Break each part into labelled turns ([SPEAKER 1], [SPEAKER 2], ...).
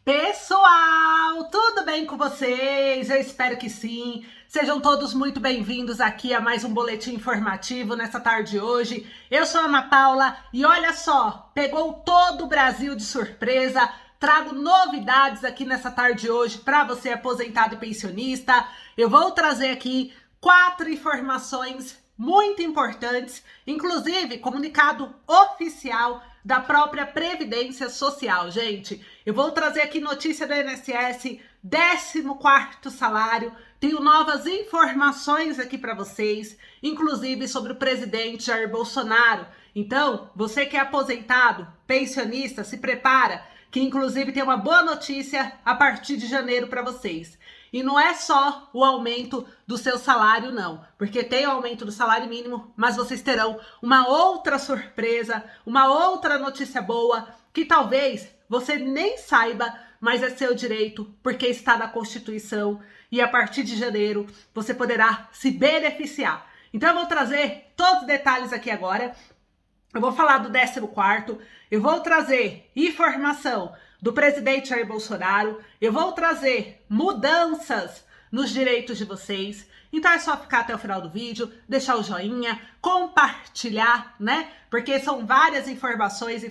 [SPEAKER 1] Pessoal, tudo bem com vocês? Eu espero que sim. Sejam todos muito bem-vindos aqui a mais um boletim informativo nessa tarde de hoje. Eu sou a Ana Paula e olha só, pegou todo o Brasil de surpresa. Trago novidades aqui nessa tarde de hoje para você aposentado e pensionista. Eu vou trazer aqui 4 informações muito importantes, inclusive comunicado oficial da própria Previdência Social, gente. Eu vou trazer aqui notícia do INSS, 14º salário, tenho novas informações aqui para vocês, inclusive sobre o presidente Jair Bolsonaro. Então, você que é aposentado, pensionista, se prepara, que inclusive tem uma boa notícia a partir de janeiro para vocês. E não é só o aumento do seu salário, não. Porque tem o aumento do salário mínimo, mas vocês terão uma outra surpresa, uma outra notícia boa, que talvez você nem saiba, mas é seu direito, porque está na Constituição. E a partir de janeiro, você poderá se beneficiar. Então eu vou trazer todos os detalhes aqui agora. Eu vou falar do 14º, eu vou trazer informação do presidente Jair Bolsonaro, eu vou trazer mudanças nos direitos de vocês. Então é só ficar até o final do vídeo, deixar o joinha, compartilhar, né? Porque são várias informações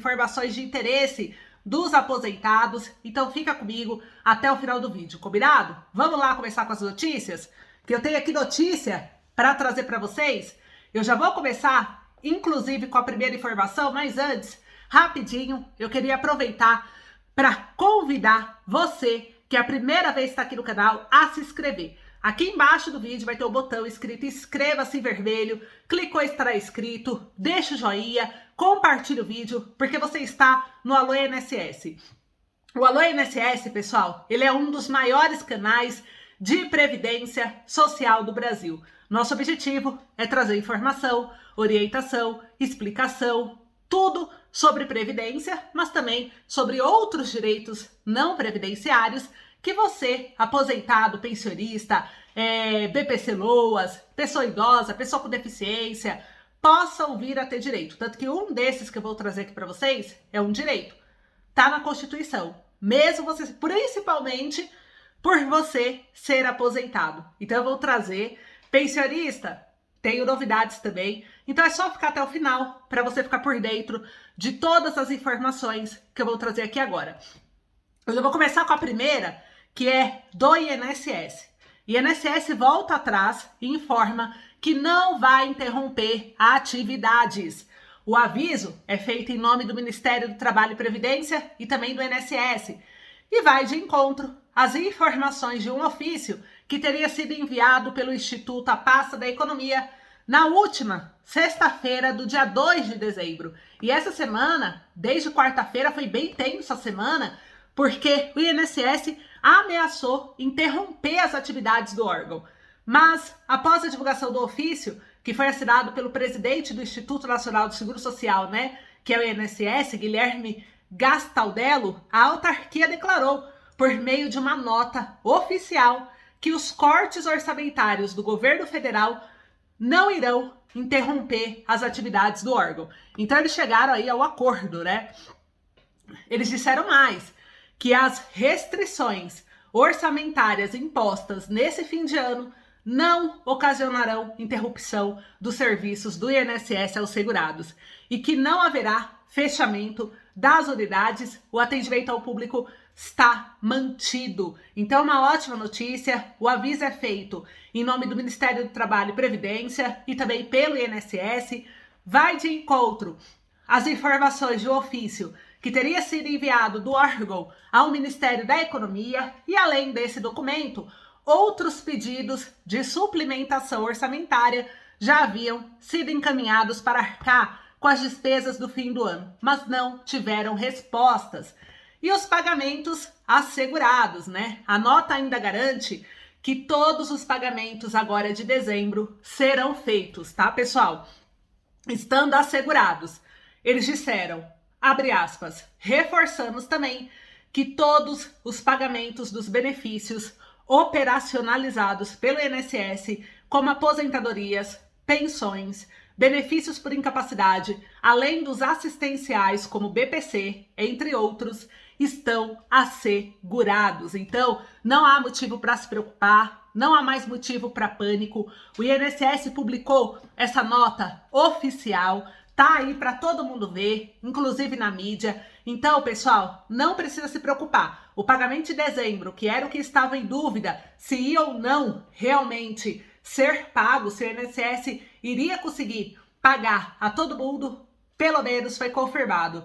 [SPEAKER 1] de interesse dos aposentados. Então fica comigo até o final do vídeo, combinado? Vamos lá começar com as notícias? Que eu tenho aqui notícia para trazer para vocês. Eu já vou começar inclusive com a primeira informação, mas antes, rapidinho, eu queria aproveitar para convidar você, que é a primeira vez que está aqui no canal, a se inscrever. Aqui embaixo do vídeo vai ter o botão escrito inscreva-se em vermelho, clicou estará inscrito, deixa o joinha, compartilha o vídeo, porque você está no Alô INSS. O Alô INSS, pessoal, ele é um dos maiores canais de previdência social do Brasil. Nosso objetivo é trazer informação, orientação, explicação, tudo sobre previdência, mas também sobre outros direitos não previdenciários que você, aposentado, pensionista, BPC Loas, pessoa idosa, pessoa com deficiência, possam vir a ter direito. Tanto que um desses que eu vou trazer aqui para vocês é um direito. Tá na Constituição. Mesmo você, principalmente por você ser aposentado. Então eu vou trazer pensionista, tenho novidades também. Então é só ficar até o final para você ficar por dentro de todas as informações que eu vou trazer aqui agora. Eu já vou começar com a primeira, que é do INSS. INSS volta atrás e informa que não vai interromper atividades. O aviso é feito em nome do Ministério do Trabalho e Previdência e também do INSS e vai de encontro às informações de um ofício que teria sido enviado pelo Instituto à Pasta da Economia na última sexta-feira do dia 2 de dezembro. E essa semana, desde quarta-feira, foi bem tensa a semana, porque o INSS ameaçou interromper as atividades do órgão. Mas, após a divulgação do ofício, que foi assinado pelo presidente do Instituto Nacional do Seguro Social, né, que é o INSS, Guilherme Gastaldello, a autarquia declarou, por meio de uma nota oficial, que os cortes orçamentários do governo federal não irão interromper as atividades do órgão. Então eles chegaram aí ao acordo, né? Eles disseram mais, que as restrições orçamentárias impostas nesse fim de ano não ocasionarão interrupção dos serviços do INSS aos segurados e que não haverá fechamento das unidades, o atendimento ao público está mantido. Então, uma ótima notícia, o aviso é feito em nome do Ministério do Trabalho e Previdência e também pelo INSS, vai de encontro às informações do ofício que teria sido enviado do órgão ao Ministério da Economia e, além desse documento, outros pedidos de suplementação orçamentária já haviam sido encaminhados para arcar com as despesas do fim do ano, mas não tiveram respostas. E os pagamentos assegurados, né? A nota ainda garante que todos os pagamentos agora de dezembro serão feitos, tá, pessoal? Estando assegurados. Eles disseram, abre aspas, reforçamos também que todos os pagamentos dos benefícios operacionalizados pelo INSS, como aposentadorias, pensões, benefícios por incapacidade, além dos assistenciais como BPC, entre outros, estão assegurados. Então, não há motivo para se preocupar, não há mais motivo para pânico. O INSS publicou essa nota oficial, tá aí para todo mundo ver, inclusive na mídia. Então, pessoal, não precisa se preocupar. O pagamento de dezembro, que era o que estava em dúvida se ia ou não realmente ser pago, se o INSS iria conseguir pagar a todo mundo, pelo menos foi confirmado.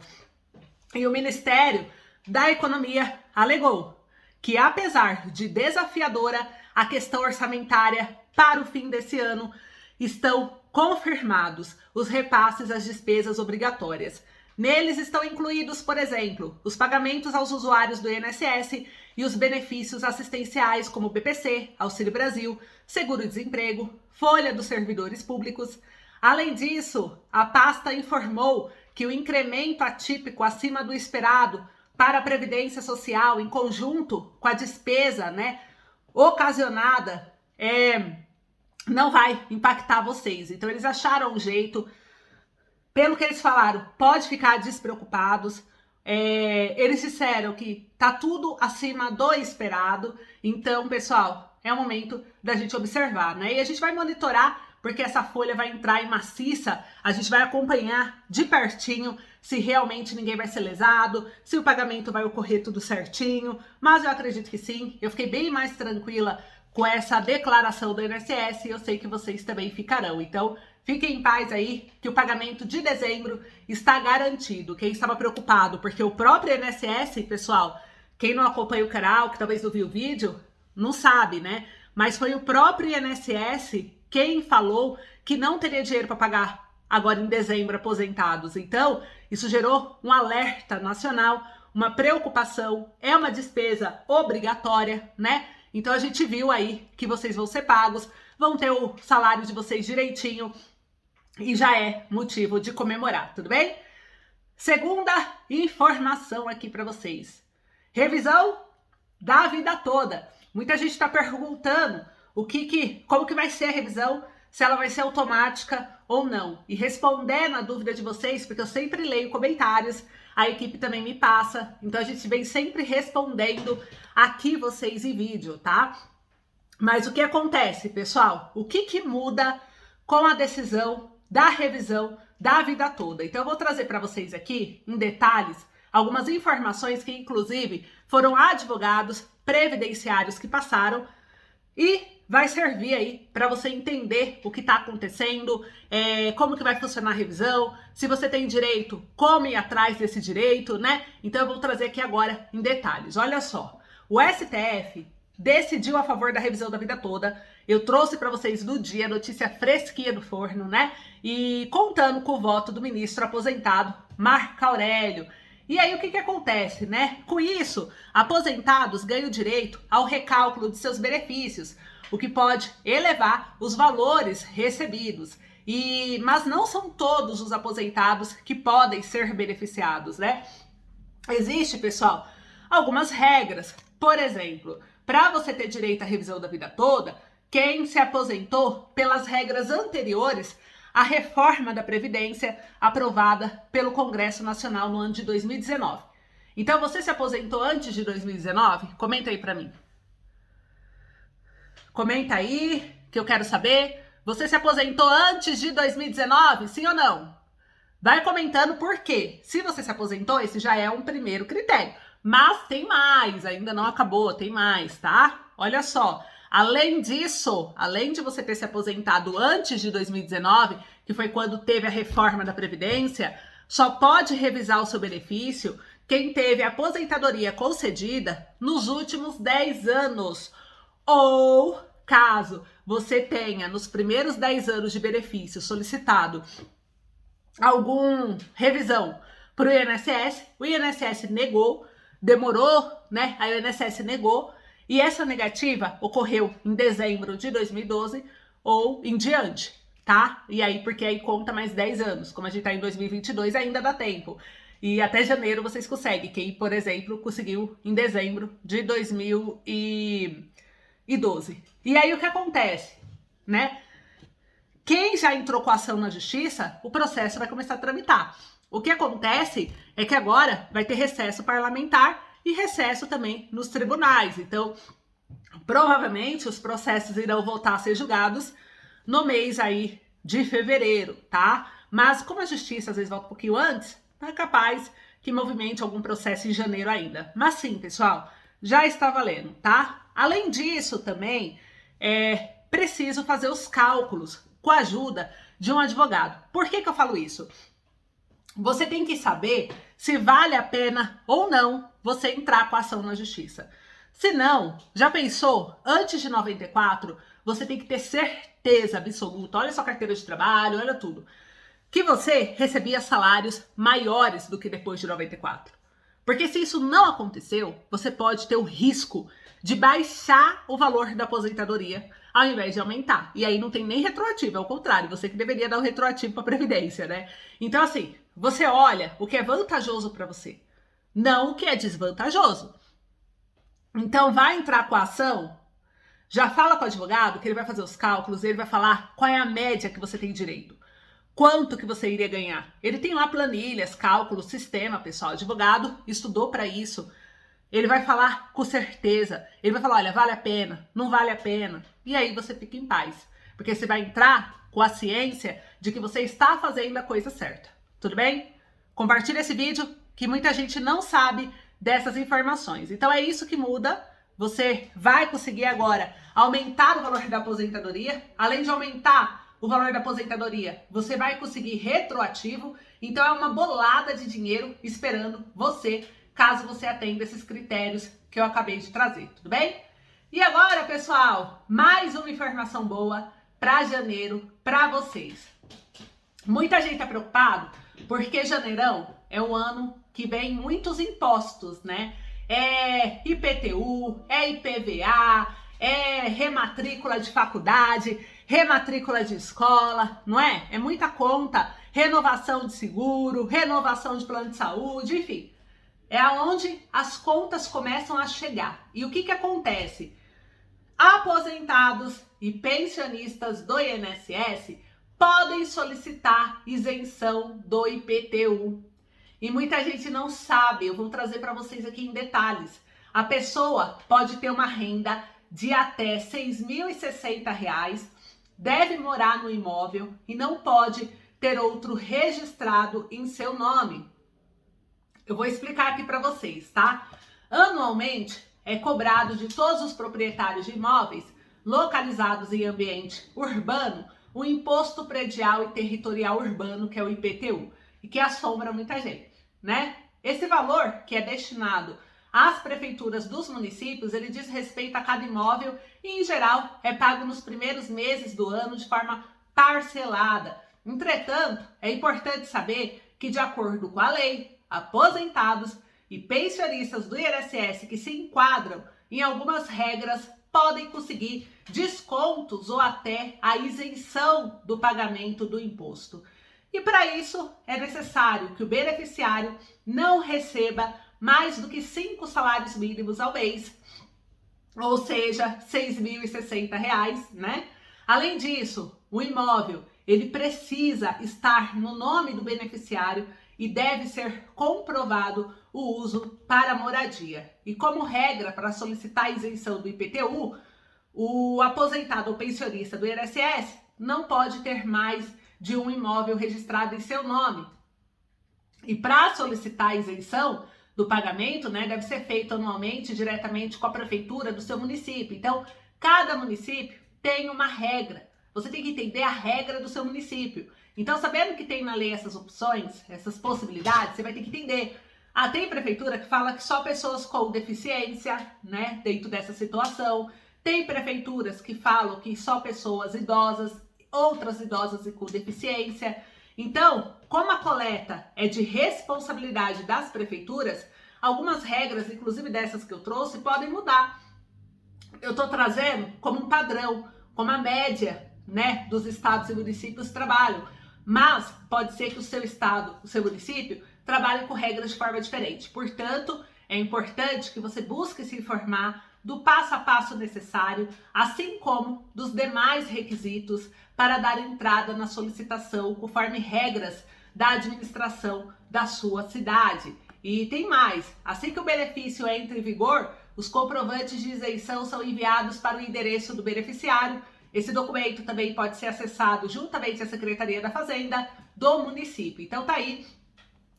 [SPEAKER 1] E o Ministério da Economia alegou que, apesar de desafiadora a questão orçamentária para o fim desse ano, estão confirmados os repasses às despesas obrigatórias. Neles estão incluídos, por exemplo, os pagamentos aos usuários do INSS e os benefícios assistenciais como BPC, Auxílio Brasil, Seguro-Desemprego, Folha dos Servidores Públicos. Além disso, a pasta informou que o incremento atípico acima do esperado para a Previdência Social, em conjunto com a despesa, ocasionada, não vai impactar vocês. Então, eles acharam um jeito. Pelo que eles falaram, pode ficar despreocupados. Eles disseram que tá tudo acima do esperado. Então, pessoal, é o momento da gente observar, né? E a gente vai monitorar, porque essa folha vai entrar em maciça. A gente vai acompanhar de pertinho se realmente ninguém vai ser lesado, se o pagamento vai ocorrer tudo certinho. Mas eu acredito que sim. Eu fiquei bem mais tranquila com essa declaração do INSS e eu sei que vocês também ficarão. Então, fiquem em paz aí, que o pagamento de dezembro está garantido. Quem estava preocupado, porque o próprio INSS, pessoal, quem não acompanha o canal, que talvez não viu o vídeo, não sabe, né? Mas foi o próprio INSS quem falou que não teria dinheiro para pagar agora em dezembro aposentados. Então, isso gerou um alerta nacional, uma preocupação, é uma despesa obrigatória, né? Então, a gente viu aí que vocês vão ser pagos, vão ter o salário de vocês direitinho, e já é motivo de comemorar, tudo bem? Segunda informação aqui para vocês. Revisão da vida toda. Muita gente está perguntando como que vai ser a revisão, se ela vai ser automática ou não. E respondendo a dúvida de vocês, porque eu sempre leio comentários, a equipe também me passa, então a gente vem sempre respondendo aqui vocês em vídeo, tá? Mas o que acontece, pessoal? O que muda com a decisão da revisão da vida toda? Então eu vou trazer para vocês aqui, em detalhes, algumas informações que inclusive foram advogados previdenciários que passaram e vai servir aí para você entender o que está acontecendo, como que vai funcionar a revisão, se você tem direito, como ir atrás desse direito, né? Então eu vou trazer aqui agora em detalhes. Olha só, o STF decidiu a favor da revisão da vida toda. Eu trouxe para vocês no dia, notícia fresquinha do forno, né? E contando com o voto do ministro aposentado Marco Aurélio. E aí o que acontece, né? Com isso, aposentados ganham direito ao recálculo de seus benefícios, o que pode elevar os valores recebidos. Mas não são todos os aposentados que podem ser beneficiados, né? Existe, pessoal, algumas regras. Por exemplo, para você ter direito à revisão da vida toda, quem se aposentou pelas regras anteriores à reforma da Previdência aprovada pelo Congresso Nacional no ano de 2019. Então, você se aposentou antes de 2019? Comenta aí para mim. Comenta aí, que eu quero saber. Você se aposentou antes de 2019? Sim ou não? Vai comentando por quê. Se você se aposentou, esse já é um primeiro critério. Mas tem mais, ainda não acabou, tem mais, tá? Olha só, além disso, além de você ter se aposentado antes de 2019, que foi quando teve a reforma da Previdência, só pode revisar o seu benefício quem teve aposentadoria concedida nos últimos 10 anos. Ou, caso você tenha, nos primeiros 10 anos de benefício solicitado alguma revisão para o INSS, o INSS negou, demorou, né? A INSS negou, e essa negativa ocorreu em dezembro de 2012 ou em diante, tá? E aí, porque aí conta mais 10 anos, como a gente tá em 2022, ainda dá tempo. E até janeiro vocês conseguem, quem, por exemplo, conseguiu em dezembro de 2012. E aí o que acontece, né? Quem já entrou com a ação na justiça, o processo vai começar a tramitar. O que acontece é que agora vai ter recesso parlamentar e recesso também nos tribunais. Então, provavelmente os processos irão voltar a ser julgados no mês aí de fevereiro, tá? Mas como a justiça às vezes volta um pouquinho antes, é capaz que movimente algum processo em janeiro ainda. Mas sim, pessoal, já está valendo, tá? Além disso, também é preciso fazer os cálculos com a ajuda de um advogado. Por que eu falo isso? Você tem que saber se vale a pena ou não você entrar com a ação na justiça. Se não, já pensou? Antes de 94, você tem que ter certeza absoluta, olha sua carteira de trabalho, olha tudo, que você recebia salários maiores do que depois de 94. Porque se isso não aconteceu, você pode ter o risco de baixar o valor da aposentadoria ao invés de aumentar. E aí não tem nem retroativo, é o contrário, você que deveria dar o retroativo para a Previdência, né? Então, assim, você olha o que é vantajoso para você, não o que é desvantajoso. Então, vai entrar com a ação, já fala com o advogado que ele vai fazer os cálculos, ele vai falar qual é a média que você tem direito. Quanto que você iria ganhar? Ele tem lá planilhas, cálculos, sistema, pessoal. Advogado estudou para isso. Ele vai falar com certeza. Ele vai falar, olha, vale a pena, não vale a pena. E aí você fica em paz. Porque você vai entrar com a ciência de que você está fazendo a coisa certa. Tudo bem? Compartilha esse vídeo que muita gente não sabe dessas informações. Então é isso que muda. Você vai conseguir agora aumentar o valor da aposentadoria. Além de aumentar o valor da aposentadoria, você vai conseguir retroativo, então é uma bolada de dinheiro esperando você, caso você atenda esses critérios que eu acabei de trazer, tudo bem? E agora, pessoal, mais uma informação boa para janeiro para vocês. Muita gente tá preocupado porque janeirão é um ano que vem muitos impostos, né? É IPTU, é IPVA, é rematrícula de faculdade, rematrícula de escola, não é? É muita conta, renovação de seguro, renovação de plano de saúde, enfim. É aonde as contas começam a chegar. E o que acontece? Aposentados e pensionistas do INSS podem solicitar isenção do IPTU. E muita gente não sabe, eu vou trazer para vocês aqui em detalhes. A pessoa pode ter uma renda de até R$ 6.060, deve morar no imóvel e não pode ter outro registrado em seu nome. Eu vou explicar aqui para vocês, tá? Anualmente é cobrado de todos os proprietários de imóveis localizados em ambiente urbano o Imposto Predial e Territorial Urbano, que é o IPTU, e que assombra muita gente, né? Esse valor que é destinado às prefeituras dos municípios, ele diz respeito a cada imóvel e, em geral, é pago nos primeiros meses do ano de forma parcelada. Entretanto, é importante saber que, de acordo com a lei, aposentados e pensionistas do INSS que se enquadram em algumas regras podem conseguir descontos ou até a isenção do pagamento do imposto. E para isso é necessário que o beneficiário não receba mais do que 5 salários mínimos ao mês, ou seja, R$ 6.060, né? Além disso, o imóvel ele precisa estar no nome do beneficiário e deve ser comprovado o uso para moradia. E como regra para solicitar a isenção do IPTU, o aposentado ou pensionista do INSS não pode ter mais de um imóvel registrado em seu nome. E para solicitar a isenção do pagamento, né, deve ser feito anualmente diretamente com a prefeitura do seu município. Então, cada município tem uma regra. Você tem que entender a regra do seu município. Então, sabendo que tem na lei essas opções, essas possibilidades, você vai ter que entender. Ah, tem prefeitura que fala que só pessoas com deficiência, né, dentro dessa situação. Tem prefeituras que falam que só pessoas idosas, outras idosas e com deficiência. Então, como a coleta é de responsabilidade das prefeituras, algumas regras, inclusive dessas que eu trouxe, podem mudar. Eu estou trazendo como um padrão, como a média, né, dos estados e municípios trabalham. Mas pode ser que o seu estado, o seu município, trabalhe com regras de forma diferente. Portanto, é importante que você busque se informar do passo a passo necessário, assim como dos demais requisitos para dar entrada na solicitação conforme regras da administração da sua cidade. E tem mais, assim que o benefício entre em vigor, os comprovantes de isenção são enviados para o endereço do beneficiário. Esse documento também pode ser acessado juntamente à Secretaria da Fazenda do município. Então tá aí,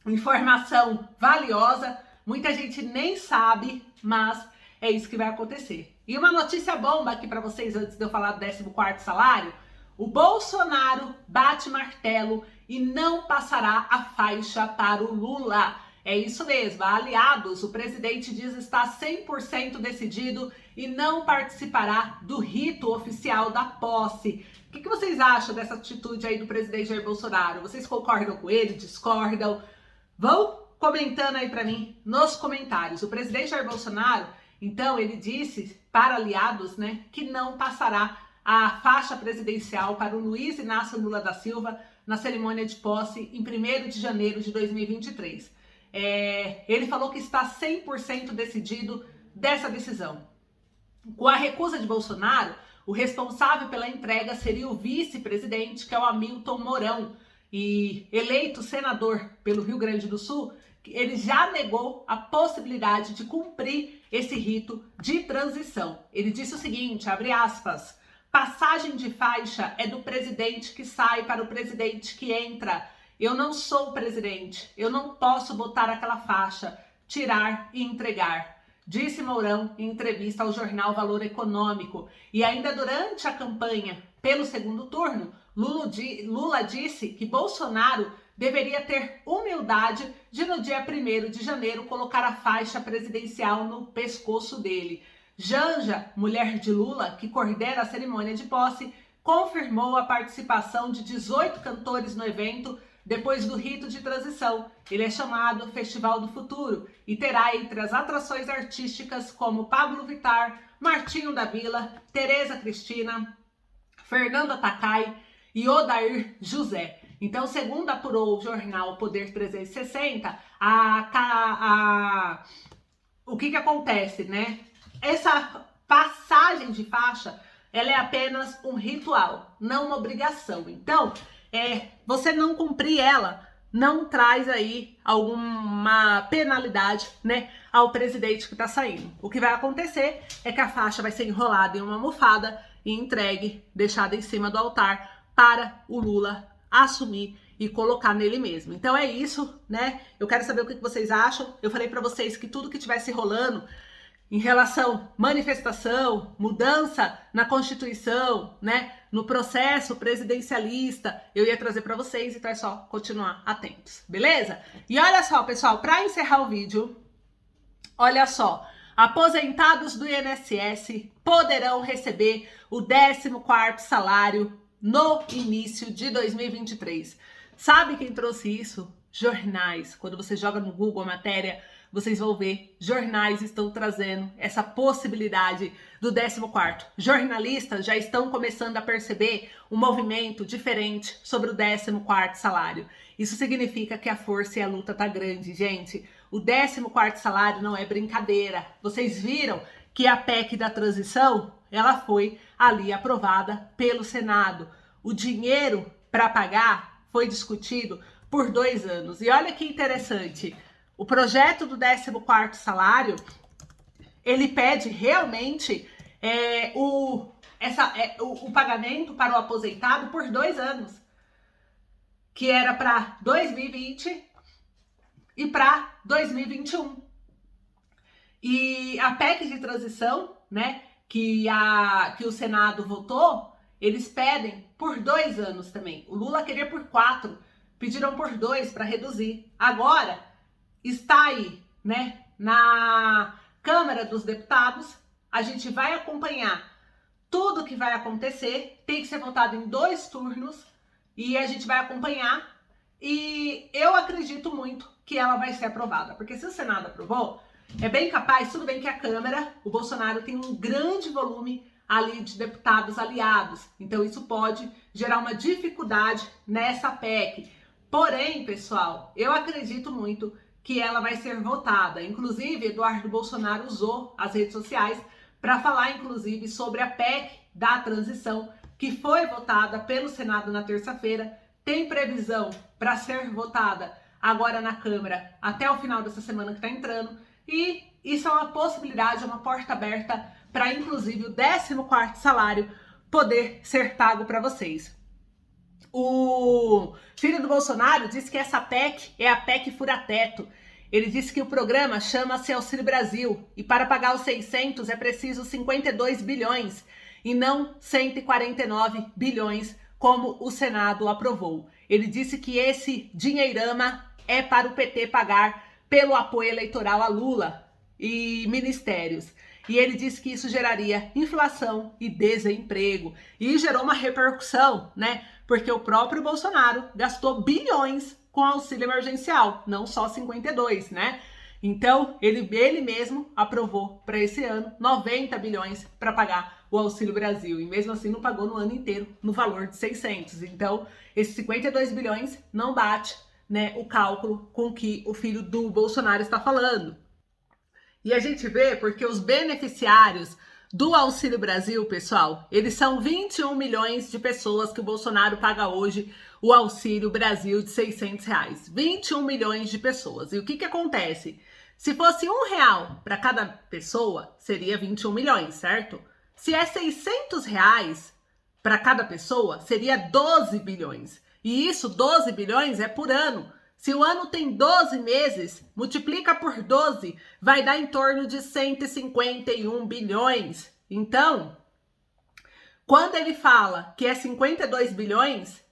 [SPEAKER 1] informação valiosa, muita gente nem sabe, mas é isso que vai acontecer. E uma notícia bomba aqui para vocês antes de eu falar do 14º salário: o Bolsonaro bate martelo e não passará a faixa para o Lula. É isso mesmo, aliados, o presidente diz estar 100% decidido e não participará do rito oficial da posse. O que vocês acham dessa atitude aí do presidente Jair Bolsonaro? Vocês concordam com ele, discordam? Vão comentando aí para mim nos comentários. O presidente Jair Bolsonaro, então, ele disse para aliados, né, que não passará a faixa presidencial para o Luiz Inácio Lula da Silva na cerimônia de posse em 1º de janeiro de 2023. Ele falou que está 100% decidido dessa decisão. Com a recusa de Bolsonaro, o responsável pela entrega seria o vice-presidente, que é o Hamilton Mourão, e eleito senador pelo Rio Grande do Sul, ele já negou a possibilidade de cumprir esse rito de transição. Ele disse o seguinte, abre aspas, passagem de faixa é do presidente que sai para o presidente que entra. Eu não sou o presidente, eu não posso botar aquela faixa, tirar e entregar, disse Mourão em entrevista ao jornal Valor Econômico. E ainda durante a campanha pelo segundo turno, Lula disse que Bolsonaro deveria ter humildade de no dia 1º de janeiro colocar a faixa presidencial no pescoço dele. Janja, mulher de Lula, que coordena a cerimônia de posse, confirmou a participação de 18 cantores no evento depois do rito de transição. Ele é chamado Festival do Futuro e terá entre as atrações artísticas como Pablo Vittar, Martinho da Vila, Tereza Cristina, Fernanda Takai e Odair José. Então, segundo apurou o jornal Poder 360, o que acontece, né? Essa passagem de faixa, ela é apenas um ritual, não uma obrigação. Então, você não cumprir ela, não traz aí alguma penalidade, né, ao presidente que está saindo. O que vai acontecer é que a faixa vai ser enrolada em uma almofada e entregue, deixada em cima do altar para o Lula assumir e colocar nele mesmo. Então é isso, né? Eu quero saber o que vocês acham. Eu falei para vocês que tudo que estivesse rolando em relação manifestação, mudança na Constituição, né, no processo presidencialista, eu ia trazer para vocês, então é só continuar atentos, beleza? E olha só, pessoal, para encerrar o vídeo, olha só, aposentados do INSS poderão receber o 14º salário no início de 2023. Sabe quem trouxe isso? Jornais. Quando você joga no Google a matéria, vocês vão ver, jornais estão trazendo essa possibilidade do 14º. Jornalistas já estão começando a perceber um movimento diferente sobre o 14º salário. Isso significa que a força e a luta tá grande, gente. O 14º salário não é brincadeira. Vocês viram que a PEC da transição, ela foi ali aprovada pelo Senado. O dinheiro para pagar foi discutido por 2 anos. E olha que interessante, o projeto do 14º salário, ele pede realmente o pagamento para o aposentado por 2 anos, que era para 2020 e para 2021. E a PEC de transição, né, que o Senado votou, eles pedem por 2 anos também. O Lula queria por 4, pediram por 2 para reduzir. Agora está aí, né, na Câmara dos Deputados. A gente vai acompanhar tudo que vai acontecer. Tem que ser votado em 2 turnos e a gente vai acompanhar. E eu acredito muito que ela vai ser aprovada, porque se o Senado aprovou, é bem capaz, tudo bem que a Câmara, o Bolsonaro tem um grande volume ali de deputados aliados, então isso pode gerar uma dificuldade nessa PEC. Porém, pessoal, eu acredito muito que ela vai ser votada. Inclusive, Eduardo Bolsonaro usou as redes sociais para falar, inclusive, sobre a PEC da transição, que foi votada pelo Senado na terça-feira, tem previsão para ser votada agora na Câmara até o final dessa semana que está entrando. E isso é uma possibilidade, é uma porta aberta para, inclusive, o 14º salário poder ser pago para vocês. O filho do Bolsonaro disse que essa PEC é a PEC fura-teto. Ele disse que o programa chama-se Auxílio Brasil e para pagar os 600 é preciso 52 bilhões e não 149 bilhões, como o Senado aprovou. Ele disse que esse dinheirama é para o PT pagar pelo apoio eleitoral a Lula e ministérios. E ele disse que isso geraria inflação e desemprego. E gerou uma repercussão, né? Porque o próprio Bolsonaro gastou bilhões com auxílio emergencial, não só 52, né? Então, ele mesmo aprovou para esse ano 90 bilhões para pagar o Auxílio Brasil. E mesmo assim não pagou no ano inteiro no valor de 600. Então, esses 52 bilhões não bate, né, o cálculo com que o filho do Bolsonaro está falando. E a gente vê porque os beneficiários do Auxílio Brasil, pessoal, eles são 21 milhões de pessoas que o Bolsonaro paga hoje o Auxílio Brasil de 600 reais. 21 milhões de pessoas. E o que acontece? Se fosse R$1 para cada pessoa, seria 21 milhões, certo? Se é 600 reais para cada pessoa, seria 12 bilhões. E isso, 12 bilhões, é por ano. Se o ano tem 12 meses, multiplica por 12, vai dar em torno de 151 bilhões. Então, quando ele fala que é 52 bilhões,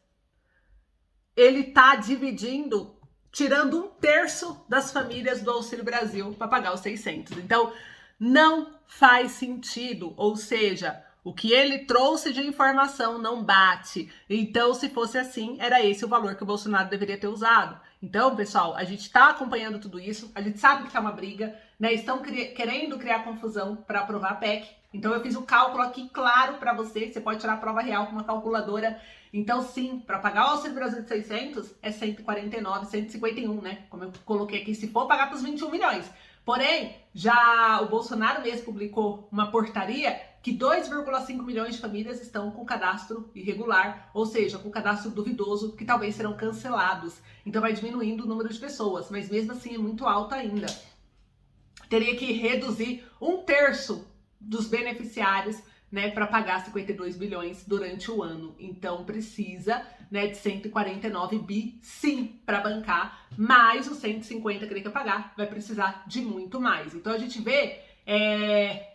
[SPEAKER 1] ele está dividindo, tirando 1/3 das famílias do Auxílio Brasil para pagar os 600. Então, não faz sentido, ou seja, o que ele trouxe de informação não bate. Então, se fosse assim, era esse o valor que o Bolsonaro deveria ter usado. Então, pessoal, a gente está acompanhando tudo isso, a gente sabe que está uma briga, né? Estão querendo criar confusão para aprovar a PEC. Então, eu fiz o cálculo aqui claro para você. Você pode tirar a prova real com uma calculadora. Então, sim, para pagar o Auxílio Brasil de 600 é 149, 151, né? Como eu coloquei aqui, se for pagar para os 21 milhões. Porém, já o Bolsonaro mesmo publicou uma portaria que 2,5 milhões de famílias estão com cadastro irregular, ou seja, com cadastro duvidoso, que talvez serão cancelados. Então vai diminuindo o número de pessoas, mas mesmo assim é muito alto ainda. Teria que reduzir 1/3 dos beneficiários, né, para pagar 52 bilhões durante o ano. Então precisa, né, de 149 bi, sim, para bancar, mais os 150 que ele quer pagar, vai precisar de muito mais. Então a gente vê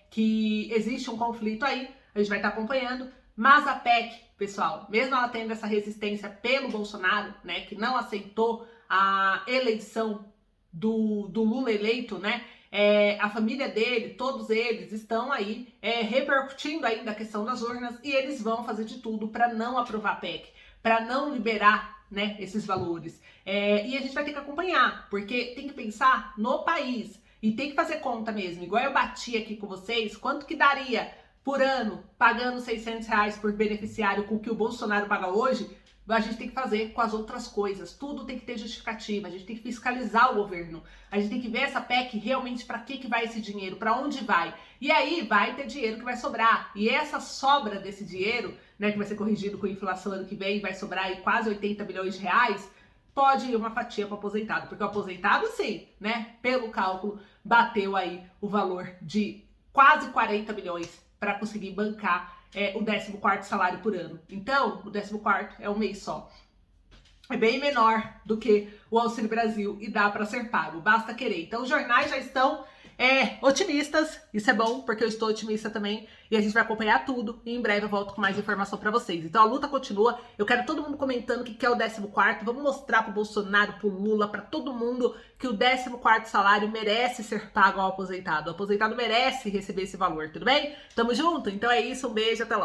[SPEAKER 1] que existe um conflito aí, a gente vai estar acompanhando, mas a PEC, pessoal, mesmo ela tendo essa resistência pelo Bolsonaro, né, que não aceitou a eleição do Lula eleito, né, a família dele, todos eles estão aí repercutindo ainda a questão das urnas e eles vão fazer de tudo para não aprovar a PEC, para não liberar, né, esses valores. E a gente vai ter que acompanhar, porque tem que pensar no país e tem que fazer conta mesmo. Igual eu bati aqui com vocês, quanto que daria por ano pagando 600 reais por beneficiário com o que o Bolsonaro paga hoje? A gente tem que fazer com as outras coisas, tudo tem que ter justificativa, a gente tem que fiscalizar o governo, a gente tem que ver essa PEC realmente para que vai esse dinheiro, para onde vai, e aí vai ter dinheiro que vai sobrar, e essa sobra desse dinheiro, né, que vai ser corrigido com a inflação ano que vem, vai sobrar aí quase 80 bilhões de reais, pode ir uma fatia para o aposentado, porque o aposentado sim, né, pelo cálculo, bateu aí o valor de quase 40 bilhões para conseguir bancar o 14º salário por ano. Então, o 14º é um mês só. É bem menor do que o Auxílio Brasil e dá para ser pago, basta querer. Então, os jornais já estão otimistas, isso é bom, porque eu estou otimista também, e a gente vai acompanhar tudo, e em breve eu volto com mais informação para vocês. Então, a luta continua, eu quero todo mundo comentando o que é o 14º, vamos mostrar pro Bolsonaro, pro Lula, para todo mundo que o 14º salário merece ser pago ao aposentado. O aposentado merece receber esse valor, tudo bem? Tamo junto? Então é isso, um beijo, até lá.